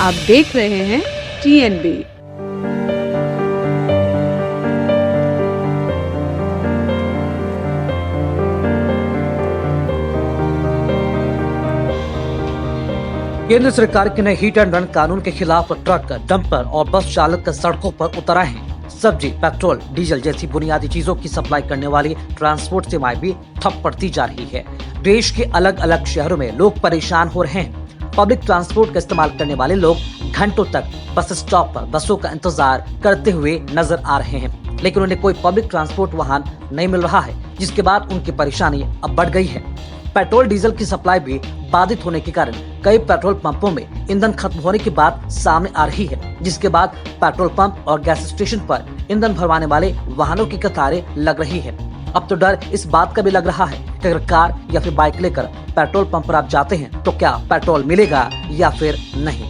आप देख रहे हैं TNB। केंद्र सरकार के नए हिट एंड रन कानून के खिलाफ ट्रक, डंपर और बस चालक सड़कों पर उतर आए हैं। सब्जी, पेट्रोल, डीजल जैसी बुनियादी चीजों की सप्लाई करने वाली ट्रांसपोर्ट सेवाएं भी ठप पड़ती जा रही है। देश के अलग अलग शहरों में लोग परेशान हो रहे हैं। पब्लिक ट्रांसपोर्ट का इस्तेमाल करने वाले लोग घंटों तक बस स्टॉप पर बसों का इंतजार करते हुए नजर आ रहे हैं, लेकिन उन्हें कोई पब्लिक ट्रांसपोर्ट वाहन नहीं मिल रहा है, जिसके बाद उनकी परेशानी अब बढ़ गई है। पेट्रोल डीजल की सप्लाई भी बाधित होने के कारण कई पेट्रोल पंपों में ईंधन खत्म होने की बात सामने आ रही है, जिसके बाद पेट्रोल पंप और गैस स्टेशन पर ईंधन भरवाने वाले वाहनों की कतारें लग रही है। अब तो डर इस बात का भी लग रहा है कि अगर कार या फिर बाइक लेकर पेट्रोल पंप पर आप जाते हैं तो क्या पेट्रोल मिलेगा या फिर नहीं।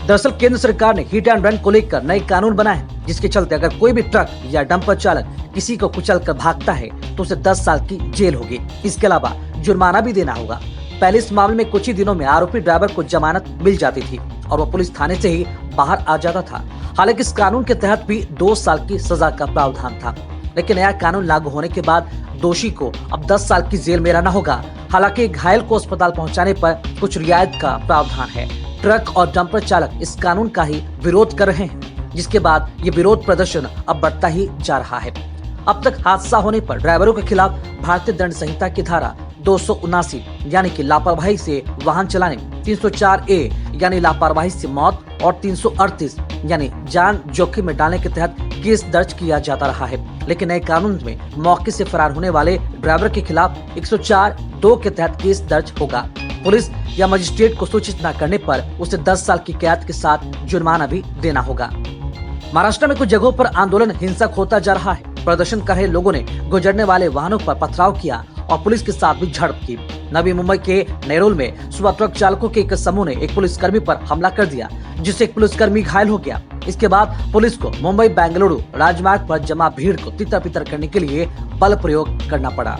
दरअसल केंद्र सरकार ने हिट एंड रन को लेकर नए कानून बनाए हैं, जिसके चलते अगर कोई भी ट्रक या डंपर चालक किसी को कुचल कर भागता है तो उसे 10 साल की जेल होगी। इसके अलावा जुर्माना भी देना होगा। पहले इस मामले में कुछ ही दिनों में आरोपी ड्राइवर को जमानत मिल जाती थी और वो पुलिस थाने से ही बाहर आ जाता था। हालांकि इस कानून के तहत भी 2 साल की सजा का प्रावधान था, लेकिन नया कानून लागू होने के बाद दोषी को अब 10 साल की जेल में रहना होगा। हालांकि घायल को अस्पताल पहुंचाने पर कुछ रियायत का प्रावधान है। ट्रक और डंपर चालक इस कानून का ही विरोध कर रहे हैं, जिसके बाद ये विरोध प्रदर्शन अब बढ़ता ही जा रहा है। अब तक हादसा होने पर ड्राइवरों के खिलाफ भारतीय दंड संहिता की धारा 279 यानी कि लापरवाही से वाहन चलाने, 304A यानी लापरवाही से मौत और 338 यानी जान जोखिम में डालने के तहत केस दर्ज किया जाता रहा है। लेकिन नए कानून में मौके से फरार होने वाले ड्राइवर के खिलाफ 104(2) के तहत केस दर्ज होगा। पुलिस या मजिस्ट्रेट को सूचित न करने पर उसे 10 साल की कैद के साथ जुर्माना भी देना होगा। महाराष्ट्र में कुछ जगहों पर आंदोलन हिंसक होता जा रहा है। प्रदर्शन कर रहे लोगों ने गुजरने वाले वाहनों पर पथराव किया और पुलिस के साथ भी झड़प की। नवी मुंबई के नेरुल में सुबह ट्रक चालकों के एक समूह ने एक पुलिसकर्मी पर हमला कर दिया, जिससे एक पुलिसकर्मी घायल हो गया। इसके बाद पुलिस को मुंबई बेंगलुरु राजमार्ग पर जमा भीड़ को तितर बितर करने के लिए बल प्रयोग करना पड़ा।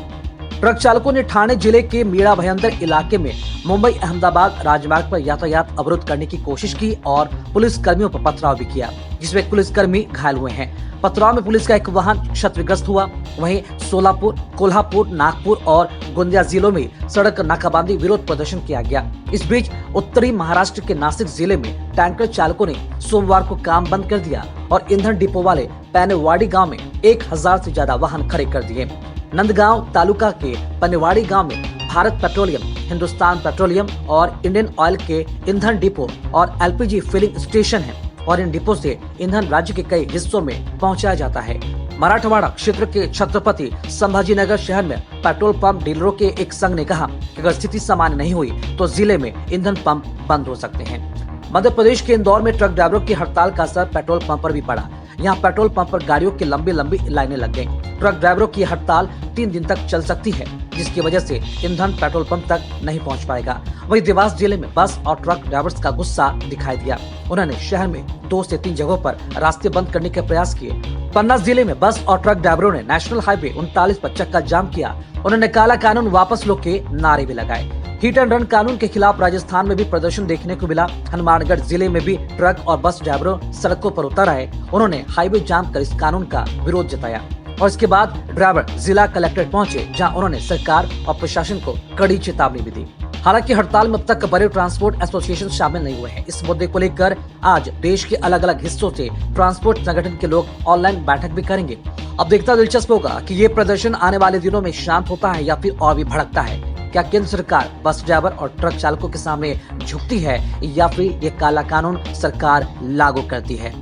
ट्रक चालकों ने ठाणे जिले के मीरा भयंदर इलाके में मुंबई अहमदाबाद राजमार्ग पर यातायात अवरुद्ध करने की कोशिश की और पुलिस कर्मियों पर पथराव भी किया, जिसमें एक पुलिसकर्मी घायल हुए हैं। पथराव में पुलिस का एक वाहन क्षतिग्रस्त हुआ। वहीं सोलापुर, कोल्हापुर, नागपुर और गोंदिया जिलों में सड़क नाकाबंदी विरोध प्रदर्शन किया गया। इस बीच उत्तरी महाराष्ट्र के नासिक जिले में टैंकर चालकों ने सोमवार को काम बंद कर दिया और ईंधन डिपो वाले पैनेवाड़ी गाँव में 1000 से ज्यादा वाहन खड़े कर दिए। नंदगांव तालुका के पनेवाड़ी गांव में भारत पेट्रोलियम, हिंदुस्तान पेट्रोलियम और इंडियन ऑयल के ईंधन डिपो और LPG फिलिंग स्टेशन है और इन डिपो से ईंधन राज्य के कई हिस्सों में पहुंचाया जाता है। मराठवाड़ा क्षेत्र के छत्रपति संभाजीनगर शहर में पेट्रोल पंप डीलरों के एक संघ ने कहा कि अगर स्थिति सामान्य नहीं हुई तो जिले में ईंधन पंप बंद हो सकते हैं। मध्य प्रदेश के इंदौर में ट्रक ड्राइवरों की हड़ताल का असर पेट्रोल पंप पर भी पड़ा। यहाँ पेट्रोल पंप पर गाड़ियों की लंबी लंबी लाइनें लग गयी। ट्रक ड्राइवरों की हड़ताल 3 दिन तक चल सकती है, जिसकी वजह से ईंधन पेट्रोल पंप तक नहीं पहुँच पाएगा। वहीं देवास जिले में बस और ट्रक ड्राइवर्स का गुस्सा दिखाई दिया। उन्होंने शहर में 2 से 3 जगहों पर रास्ते बंद करने के प्रयास किए। पन्ना जिले में बस और ट्रक ड्राइवरों ने नेशनल हाईवे 39 पर चक्का जाम किया। उन्होंने काला कानून वापस लो के नारे भी लगाए। हिट एंड रन कानून के खिलाफ राजस्थान में भी प्रदर्शन देखने को मिला। हनुमानगढ़ जिले में भी ट्रक और बस ड्राइवरों सड़कों पर उतर आए। उन्होंने हाईवे जाम कर इस कानून का विरोध जताया और इसके बाद ड्राइवर जिला कलेक्ट्रेट पहुंचे, जहां उन्होंने सरकार और प्रशासन को कड़ी चेतावनी भी दी। हालांकि हड़ताल में अब तक बड़े ट्रांसपोर्ट एसोसिएशन शामिल नहीं हुए हैं। इस मुद्दे को लेकर आज देश के अलग अलग हिस्सों से ट्रांसपोर्ट संगठन के लोग ऑनलाइन बैठक भी करेंगे। अब देखना दिलचस्प होगा कि ये प्रदर्शन आने वाले दिनों में शांत होता है या फिर और भी भड़कता है। क्या केंद्र सरकार बस ड्राइवर और ट्रक चालकों के सामने झुकती है या फिर ये काला कानून सरकार लागू करती है?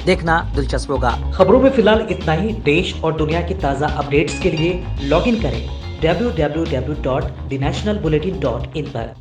देखना दिलचस्प होगा। खबरों में फिलहाल इतना ही। देश और दुनिया की ताज़ा अपडेट्स के लिए लॉगिन करें www.thenationalbulletin.in पर।